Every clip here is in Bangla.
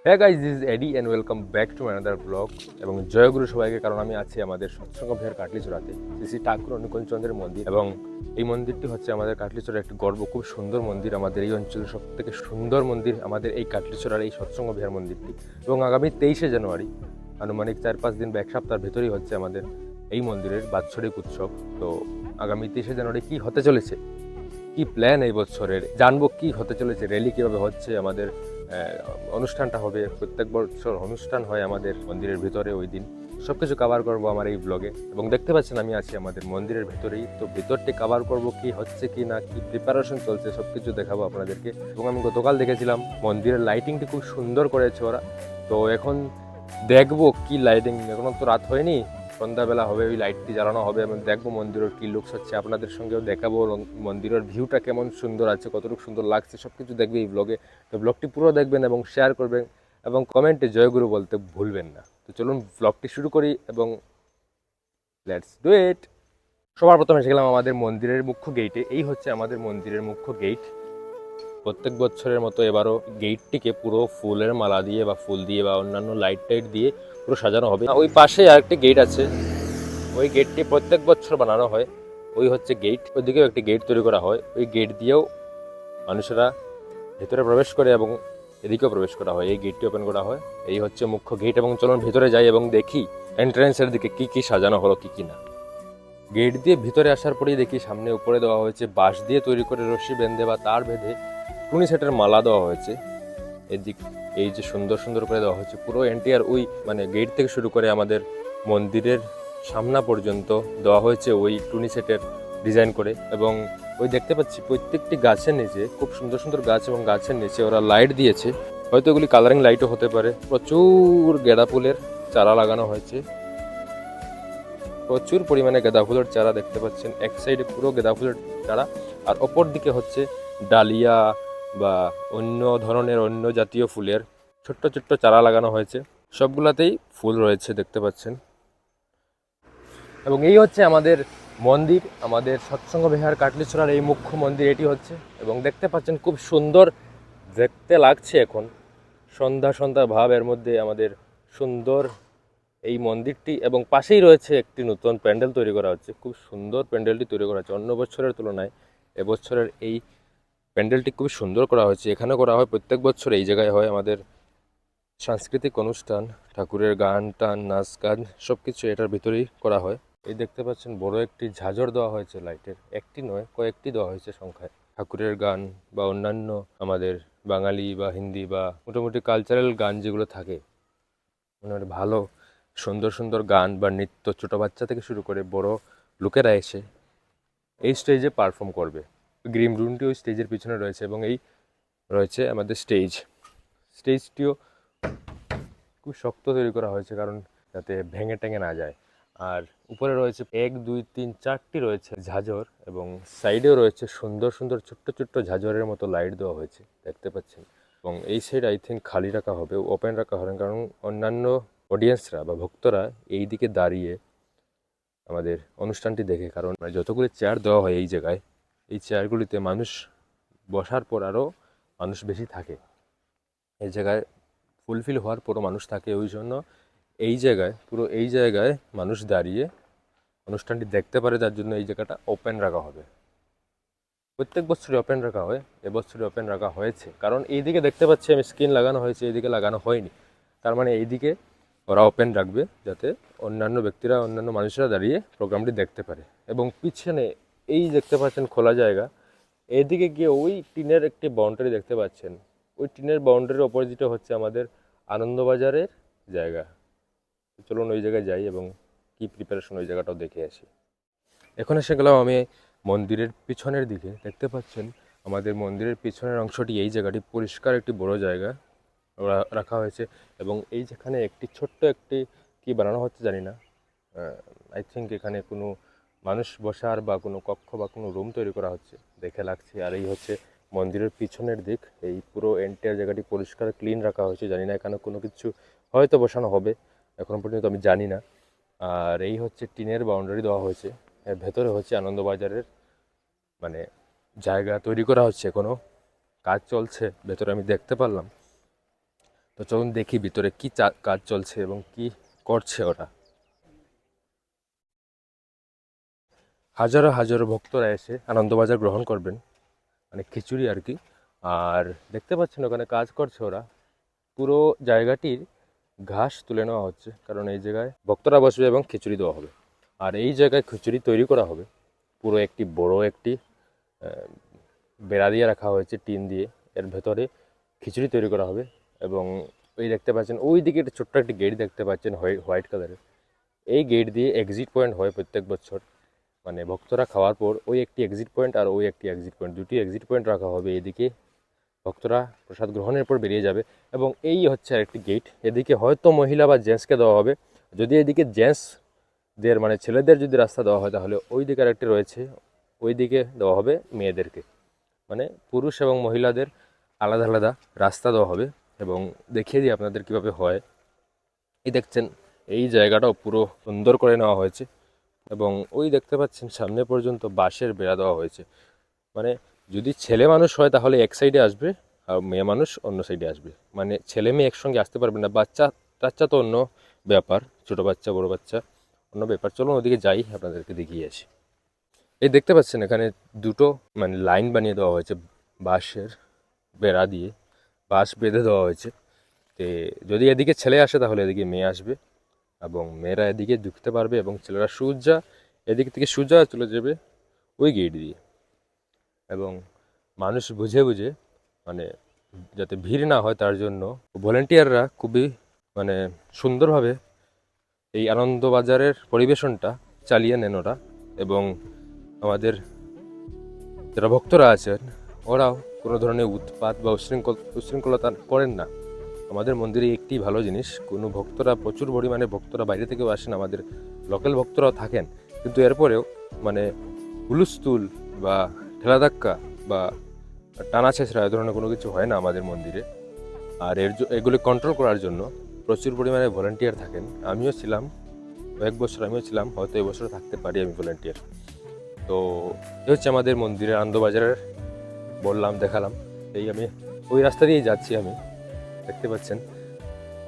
হ্যাঁ guys, this is Eddie and welcome back to another blog. এবং জয়গুরু সবাইকে, কারণ আমি আছি আমাদের সৎসঙ্গ বিহার কাটলিচড়াতে, শ্রী ঠাকুর অনুকূলচন্দ্রের মন্দির। এবং এই মন্দিরটি হচ্ছে আমাদের কাটলিচড়ার একটি গর্ব, খুব সুন্দর মন্দির, আমাদের এই অঞ্চলের সব থেকে সুন্দর মন্দির আমাদের এই কাটলিচড়ার এই সৎসঙ্গ বিহার মন্দিরটি। এবং আগামী 23শে জানুয়ারি, আনুমানিক 4-5 দিন বা এক সপ্তাহের ভেতরেই হচ্ছে আমাদের এই মন্দিরের বাৎসরিক উৎসব। তো আগামী 23শে জানুয়ারি কী হতে চলেছে, কি প্ল্যান এই বছরের, জানবো কি হতে চলেছে, র্যালি কীভাবে হচ্ছে, আমাদের অনুষ্ঠানটা হবে, প্রত্যেক বছর অনুষ্ঠান হয় আমাদের মন্দিরের ভিতরে ওই দিন, সব কিছু কভার করবো আমার এই ব্লগে। এবং দেখতে পাচ্ছেন আমি আছি আমাদের মন্দিরের ভিতরেই, তো ভিতরটি কভার করবো, কি হচ্ছে কি না, কি প্রিপারেশন চলছে, সব কিছু দেখাবো আপনাদেরকে। এবং আমি গতকাল দেখেছিলাম মন্দিরের লাইটিংটি খুব সুন্দর করেছে ওরা। তো এখন দেখবো কি লাইটিং, এখনো তো রাত হয়নি, সন্ধ্যাবেলা হবে, ওই লাইটটি জ্বালানো হবে এবং দেখবো মন্দিরের কী লুকস হচ্ছে, আপনাদের সঙ্গেও দেখাবো মন্দিরের ভিউটা কেমন সুন্দর আছে, কতটুকু সুন্দর লাগছে, সব কিছু দেখবে এই ব্লগে। তো ব্লগটি পুরো দেখবেন এবং শেয়ার করবেন এবং কমেন্টে জয়গুরু বলতে ভুলবেন না। তো চলুন ব্লগটি শুরু করি এবং লেটস ডু ইট। সবার প্রথমে এসে গেলাম আমাদের মন্দিরের মুখ্য গেইটে। এই হচ্ছে আমাদের মন্দিরের মুখ্য গেইট। প্রত্যেক বছরের মতো এবারও গেটটিকে পুরো ফুলের মালা দিয়ে বা ফুল দিয়ে বা অন্যান্য লাইট টাইট দিয়ে পুরো সাজানো হবে। ওই পাশে আরেকটি গেট আছে, ওই গেটটি প্রত্যেক বছর বানানো হয়। ওই হচ্ছে গেট, ওইদিকেও একটি গেট তৈরি করা হয়, ওই গেট দিয়েও মানুষেরা ভেতরে প্রবেশ করে এবং এদিকেও প্রবেশ করা হয়, এই গেটটি ওপেন করা হয়। এই হচ্ছে মুখ্য গেট। এবং চলুন ভেতরে যাই এবং দেখি এন্ট্রেন্সের দিকে কি কি সাজানো হলো, কি কি না। গেট দিয়ে ভিতরে আসার পরেই দেখি সামনে উপরে দেওয়া হয়েছে বাঁশ দিয়ে তৈরি করে রশি বেঁধে বা তার বেঁধে টুনি সেটের মালা দেওয়া হয়েছে। এদিক এই যে সুন্দর সুন্দর করে দেওয়া হয়েছে পুরো এন্টিয়ার, ওই মানে গেট থেকে শুরু করে আমাদের মন্দিরের সামনা পর্যন্ত দেওয়া হয়েছে ওই টুনি সেটের ডিজাইন করে। এবং ওই দেখতে পাচ্ছি প্রত্যেকটি গাছের নিচে খুব সুন্দর সুন্দর গাছ, এবং গাছের নিচে ওরা লাইট দিয়েছে, হয়তো এগুলি কালারিং লাইটও হতে পারে। প্রচুর গাঁদা ফুলের চারা লাগানো হয়েছে, প্রচুর পরিমাণে গাঁদা ফুলের চারা দেখতে পাচ্ছেন। এক সাইডে পুরো গাঁদা ফুলের চারা, আর অপর দিকে হচ্ছে ডালিয়া বা অন্য ধরনের অন্য জাতীয় ফুলের ছোট্ট ছোট্ট চারা লাগানো হয়েছে, সবগুলাতেই ফুল রয়েছে দেখতে পাচ্ছেন। এবং এই হচ্ছে আমাদের মন্দির, আমাদের সৎসঙ্গ বিহার কাটলিছড়ার এই মুখ্য মন্দির এটি হচ্ছে। এবং দেখতে পাচ্ছেন খুব সুন্দর দেখতে লাগছে, এখন সন্ধ্যা সন্ধ্যা ভাব, এর মধ্যে আমাদের সুন্দর এই মন্দিরটি। এবং পাশেই রয়েছে একটি নতুন প্যান্ডেল তৈরি করা হচ্ছে, খুব সুন্দর প্যান্ডেলটি তৈরি করা হচ্ছে অন্য বছরের তুলনায়। এবছরের এই প্যান্ডেলটি খুব সুন্দর করা হয়েছে, এখানে করা হয় প্রত্যেক বছর, এই জায়গায় হয় আমাদের সাংস্কৃতিক অনুষ্ঠান, ঠাকুরের গান টান নাচ গান সব কিছু এটার ভিতরেই করা হয়। এই দেখতে পাচ্ছেন বড় একটি ঝাঁঝর দেওয়া হয়েছে লাইটের, একটি নয় কয়েকটি দেওয়া হয়েছে সংখ্যায়। ঠাকুরের গান বা অন্যান্য আমাদের বাঙালি বা হিন্দি বা মোটামুটি কালচারাল গান যেগুলো থাকে, মানে ভালো সুন্দর সুন্দর গান বা নৃত্য, ছোটো বাচ্চা থেকে শুরু করে বড় লোকেরা এসে এই স্টেজে পারফর্ম করবে। গ্রিন রুমটি ওই স্টেজের পিছনে রয়েছে, এবং এই রয়েছে আমাদের স্টেজটিও খুব শক্ত তৈরি করা হয়েছে, কারণ যাতে ভেঙে টেঙে না যায়। আর উপরে রয়েছে 1 2 3 4টি রয়েছে ঝাঁঝর, এবং সাইডেও রয়েছে সুন্দর সুন্দর ছোট্ট ছোট্ট ঝাঁঝরের মতো লাইট দেওয়া হয়েছে দেখতে পাচ্ছেন। এবং এই সাইড আই থিঙ্ক খালি রাখা হবে, ওপেন রাখা হবে, কারণ অন্যান্য অডিয়েন্সরা বা ভক্তরা এই দিকে দাঁড়িয়ে আমাদের অনুষ্ঠানটি দেখে। কারণ যতগুলি চেয়ার দেওয়া হয় এই জায়গায়, এই চেয়ারগুলিতে মানুষ বসার পর আরও মানুষ বেশি থাকে, এই জায়গায় ফুলফিল হওয়ার পরও মানুষ থাকে, ওই জন্য এই জায়গায় পুরো এই জায়গায় মানুষ দাঁড়িয়ে অনুষ্ঠানটি দেখতে পারে, যার জন্য এই জায়গাটা ওপেন রাখা হবে। প্রত্যেক বছরই ওপেন রাখা হয়, এবছরই ওপেন রাখা হয়েছে, কারণ এইদিকে দেখতে পাচ্ছি আমি স্ক্রিন লাগানো হয়েছে, এইদিকে লাগানো হয়নি, তার মানে এইদিকে ওরা ওপেন রাখবে যাতে অন্যান্য ব্যক্তিরা, অন্যান্য মানুষরা দাঁড়িয়ে প্রোগ্রামটি দেখতে পারে। এবং পিছনে এই দেখতে পাচ্ছেন খোলা জায়গা, এদিকে গিয়ে ওই টিনের একটি বাউন্ডারি দেখতে পাচ্ছেন, ওই টিনের বাউন্ডারির অপোজিটে হচ্ছে আমাদের আনন্দবাজারের জায়গা। চলুন ওই জায়গায় যাই এবং কি প্রিপারেশন ওই জায়গাটাও দেখে আসি। এখন এসে গেলাম আমি মন্দিরের পিছনের দিকে। দেখতে পাচ্ছেন আমাদের মন্দিরের পিছনের অংশটি, এই জায়গাটি পরিষ্কার একটি বড় জায়গা রাখা হয়েছে। এবং এই যেখানে একটি ছোট্ট একটি কি বানানো হচ্ছে জানি না, আই থিঙ্ক এখানে কোনো মানুষ বসার বা কোনো কক্ষ বা কোনো রুম তৈরি করা হচ্ছে দেখে লাগছে। আর এই হচ্ছে মন্দিরের পিছনের দিক, এই পুরো এন্টায়ার জায়গাটি পরিষ্কার ক্লিন রাখা হয়েছে, জানি না এখানে কোনো কিছু হয়তো বসানো হবে, এখনো পর্যন্ত আমি জানি না। আর এই হচ্ছে টিনের বাউন্ডারি দেওয়া হয়েছে, এর ভেতরে হচ্ছে আনন্দবাজারের মানে জায়গা তৈরি করা হচ্ছে, এখনও কাজ চলছে ভেতরে আমি দেখতে পারলাম। তো চলুন দেখি ভিতরে কি কাজ চলছে এবং কি করছে ওরা। হাজারো হাজারো ভক্তরা এসে আনন্দবাজার গ্রহণ করবেন, মানে খিচুড়ি আর কি। আর দেখতে পাচ্ছেন ওখানে কাজ করছে ওরা। পুরো জায়গাটির ঘাস তুলে নেওয়া হচ্ছে, কারণ এই জায়গায় ভক্তরা বসবে এবং খিচুড়ি দেওয়া হবে। আর এই জায়গায় খিচুড়ি তৈরি করা হবে। পুরো একটি বড় একটি বেড়া দিয়ে রাখা হয়েছে টিন দিয়ে, এর ভেতরে খিচুড়ি তৈরি করা হবে। এবং ওই দেখতে পাচ্ছেন ওই দিকে একটা ছোট্ট একটি গেট দেখতে পাচ্ছেন হোয়াইট কালারের। এই গেট দিয়ে এক্সিট পয়েন্ট হয় প্রত্যেক বছর, মানে ভক্তরা খাওয়ার পর ওই একটি এক্সিট পয়েন্ট আর ওই একটি এক্সিট পয়েন্ট, দুটি এক্সিট পয়েন্ট রাখা হবে। এদিকে ভক্তরা প্রসাদ গ্রহণের পর বেরিয়ে যাবে এবং এই হচ্ছে আরেকটি গেট। এদিকে হয়তো মহিলা বা জেন্টসকে দেওয়া হবে। যদি এদিকে জেন্টসদের মানে ছেলেদের যদি রাস্তা দেওয়া হয়, তাহলে ওই দিকে আরেকটি রয়েছে, ওই দিকে দেওয়া হবে মেয়েদেরকে। মানে পুরুষ এবং মহিলাদের আলাদা আলাদা রাস্তা দেওয়া হবে। এবং দেখিয়ে দিই আপনাদের কীভাবে হয়। এই দেখছেন এই জায়গাটাও পুরো সুন্দর করে নেওয়া হয়েছে এবং ওই দেখতে পাচ্ছেন সামনে পর্যন্ত বাঁশের বেড়া দেওয়া হয়েছে। মানে যদি ছেলে মানুষ হয় তাহলে এক সাইডে আসবে আর মেয়ে মানুষ অন্য সাইডে আসবে, মানে ছেলে মেয়ে একসঙ্গে আসতে পারবে না। বাচ্চা টাচ্চা তো অন্য ব্যাপার, ছোটো বাচ্চা বড়ো বাচ্চা অন্য ব্যাপার। চলুন ওদিকে যাই, আপনাদেরকে দেখিয়ে আসি। এই দেখতে পাচ্ছেন এখানে দুটো মানে লাইন বানিয়ে দেওয়া হয়েছে বাঁশের বেড়া দিয়ে, বাঁশ বেঁধে দেওয়া হয়েছে। তো যদি এদিকে ছেলে আসে তাহলে এদিকে মেয়ে আসবে এবং মেয়েরা এদিকে ঢুকতে পারবে এবং ছেলেরা সোজা এদিক থেকে সোজা চলে যাবে ওই গেট দিয়ে। এবং মানুষ বুঝে বুঝে মানে যাতে ভিড় না হয় তার জন্য ভলেন্টিয়াররা খুবই মানে সুন্দরভাবে এই আনন্দবাজারের পরিবেশনটা চালিয়ে নেন ওরা। এবং আমাদের যারা ভক্তরা আছেন ওরাও কোনো ধরনের উৎপাত বা উশৃঙ্খলতা করেন না। আমাদের মন্দিরে একটি ভালো জিনিস, কোনো ভক্তরা প্রচুর পরিমাণে ভক্তরা বাইরে থেকেও আসেন, আমাদের লোকাল ভক্তরাও থাকেন, কিন্তু এরপরেও মানে হুলস্থুল বা ঠেলাধাক্কা বা টানা ছেঁচড়া এ ধরনের কোনো কিছু হয় না আমাদের মন্দিরে। আর এগুলি কন্ট্রোল করার জন্য প্রচুর পরিমাণে ভলেন্টিয়ার থাকেন। আমিও ছিলাম, এক বছর আমিও ছিলাম, হয়তো এবছর থাকতে পারি আমি ভলেন্টিয়ার। তো এই হচ্ছে আমাদের মন্দিরের আনন্দবাজারের বললাম, দেখালাম। এই আমি ওই রাস্তা দিয়েই যাচ্ছি, আমি দেখতে পাচ্ছেন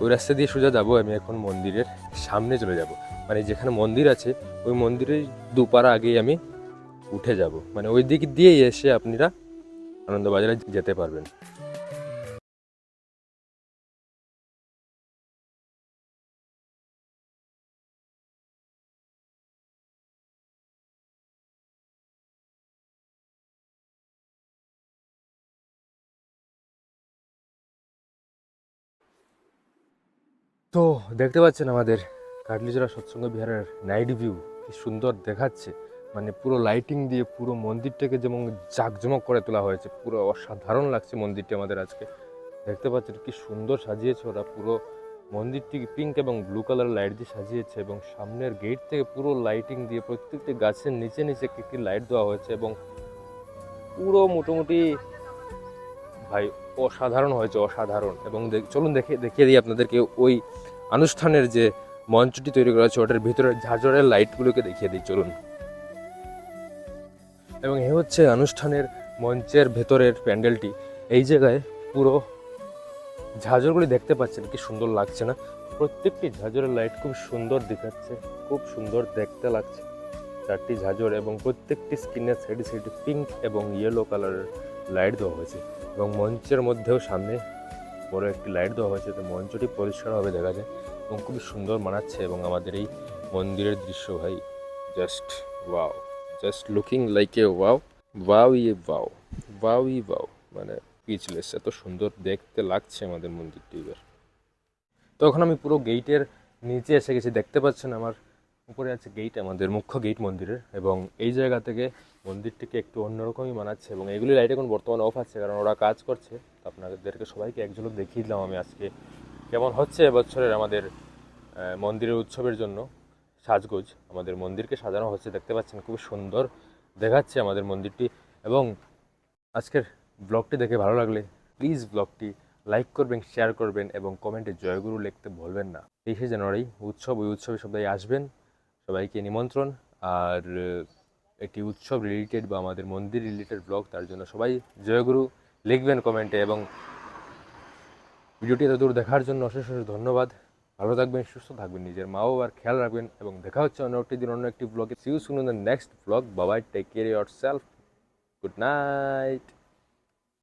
ওই রাস্তা দিয়ে সোজা যাবো। আমি এখন মন্দিরের সামনে চলে যাব, মানে যেখানে মন্দির আছে ওই মন্দিরের দুপাড়া আগেই আমি উঠে যাব, মানে ওই দিক দিয়েই এসে আপনারা আনন্দবাজারে যেতে পারবেন। তো দেখতে পাচ্ছেন আমাদের কাটলিচড়া সৎসঙ্গ বিহারের নাইট ভিউ কি সুন্দর দেখাচ্ছে। মানে পুরো লাইটিং দিয়ে পুরো মন্দিরটাকে যেমন জাঁকজমক করে তোলা হয়েছে, পুরো অসাধারণ লাগছে মন্দিরটি আমাদের আজকে। দেখতে পাচ্ছেন কি সুন্দর সাজিয়েছে ওরা, পুরো মন্দিরটি পিঙ্ক এবং ব্লু কালার লাইট দিয়ে সাজিয়েছে। এবং সামনের গেট থেকে পুরো লাইটিং দিয়ে প্রত্যেকটি গাছের নিচে নিচে একটি লাইট দেওয়া হয়েছে এবং পুরো মোটামুটি ভাই অসাধারণ হয়েছে, অসাধারণ। এবং চলুন দেখিয়ে দিই আপনাদেরকে ওই অনুষ্ঠানের যে মঞ্চটি তৈরি করা হয়েছে ওটার ভিতরে ঝাঁঝরের লাইটগুলোকে দেখিয়ে দিই, চলুন। এবং এ হচ্ছে অনুষ্ঠানের মঞ্চের ভেতরের প্যান্ডেলটি। এই জায়গায় পুরো ঝাঁঝরগুলি দেখতে পাচ্ছেন কি সুন্দর লাগছে না? প্রত্যেকটি ঝাঁঝরের লাইট খুব সুন্দর দেখাচ্ছে, খুব সুন্দর দেখতে লাগছে। চারটি ঝাঁঝর এবং প্রত্যেকটি স্ক্রিনের সাইডে সাইডে পিঙ্ক এবং ইয়েলো কালারের লাইট দেওয়া হয়েছে। এবং মঞ্চের মধ্যেও সামনে বড় একটি লাইট দেওয়া হয়েছে, তো মঞ্চটি পরিষ্কারভাবে দেখা যায় এবং খুবই সুন্দর মানাচ্ছে। এবং আমাদের এই মন্দিরের দৃশ্য ভাই just wow, just looking like a wow, wow ইয়ে ওয়াও, ওয়াও ই ওয়াও, মানে স্পিচলেস, এত সুন্দর দেখতে লাগছে আমাদের মন্দিরটি এবার। তো এখন আমি পুরো গেটের নিচে এসে গেছি, দেখতে পাচ্ছেন আমার উপরে আছে গেট, আমাদের মুখ্য গেট মন্দিরের। এবং এই জায়গা থেকে মন্দিরটিকে একটু অন্যরকমই মানাচ্ছে। এবং এইগুলি লাইট এখন বর্তমানে অফ আছে, কারণ ওরা কাজ করছে। আপনাদেরকে সবাইকে এক ঝলক দেখিয়ে দিলাম আমি আজকে কেমন হচ্ছে এবছরের আমাদের মন্দিরের উৎসবের জন্য সাজগোজ। আমাদের মন্দিরকে সাজানো হচ্ছে, দেখতে পাচ্ছেন খুব সুন্দর দেখাচ্ছে আমাদের মন্দিরটি। এবং আজকের ব্লগটি দেখে ভালো লাগলে প্লিজ ব্লগটি লাইক করবেন, শেয়ার করবেন এবং কমেন্টে জয়গুরু লিখতে ভুলবেন না। 23শে জানুয়ারি উৎসব, ওই উৎসবে সবাই আসবেন, সবাইকে নিমন্ত্রণ। আর একটি উৎসব রিলেটেড বা আমাদের মন্দির রিলেটেড ব্লগ, তার জন্য সবাই জয়গুরু লিখবেন কমেন্টে। এবং ভিডিওটি এত দূর দেখার জন্য অশেষ অশেষ ধন্যবাদ। ভালো থাকবেন, সুস্থ থাকবেন, নিজের মা বাবার খেয়াল রাখবেন এবং দেখা হচ্ছে অন্য একটি দিন অন্য একটি ব্লগে। See you soon in the next blog. Bye bye, take care yourself, good night.